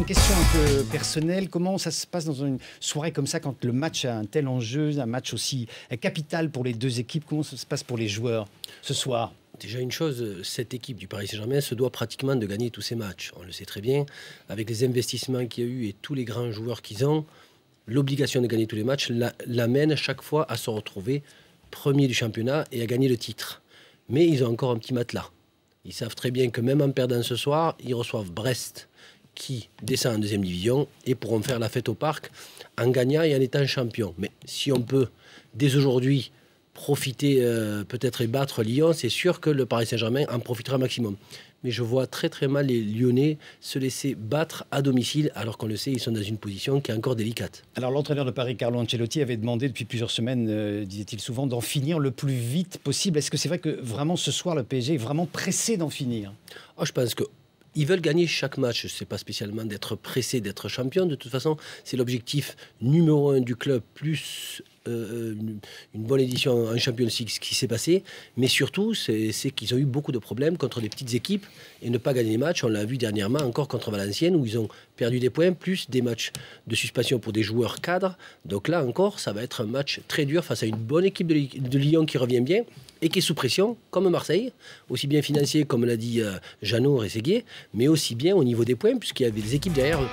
une question un peu personnelle. Comment ça se passe dans une soirée comme ça, quand le match a un tel enjeu, un match aussi capital pour les deux équipes? Comment ça se passe pour les joueurs ce soir? Déjà une chose, cette équipe du Paris Saint-Germain se doit pratiquement de gagner tous ses matchs. On le sait très bien, avec les investissements qu'il y a eu et tous les grands joueurs qu'ils ont, l'obligation de gagner tous les matchs l'amène chaque fois à se retrouver premier du championnat et à gagner le titre. Mais ils ont encore un petit matelas. Ils savent très bien que même en perdant ce soir, ils reçoivent Brest qui descend en deuxième division et pourront faire la fête au parc en gagnant et en étant champion. Mais si on peut, dès aujourd'hui, profiter peut-être et battre Lyon, c'est sûr que le Paris Saint-Germain en profitera au maximum. Mais je vois très très mal les Lyonnais se laisser battre à domicile, alors qu'on le sait, ils sont dans une position qui est encore délicate. Alors l'entraîneur de Paris, Carlo Ancelotti, avait demandé depuis plusieurs semaines, disait-il souvent, d'en finir le plus vite possible. Est-ce que c'est vrai que vraiment ce soir, le PSG est vraiment pressé d'en finir? Je pense que ils veulent gagner chaque match. Ce n'est pas spécialement d'être pressé, d'être champion. De toute façon, c'est l'objectif numéro 1 du club, plus une bonne édition en Champions League, ce qui s'est passé. Mais surtout, c'est qu'ils ont eu beaucoup de problèmes contre des petites équipes et ne pas gagner les matchs. On l'a vu dernièrement encore contre Valenciennes, où ils ont perdu des points, plus des matchs de suspension pour des joueurs cadres. Donc là encore, ça va être un match très dur face à une bonne équipe de Lyon qui revient bien et qui est sous pression, comme Marseille, aussi bien financier, comme l'a dit Jeannot et Séguier, mais aussi bien au niveau des points, puisqu'il y avait des équipes derrière eux.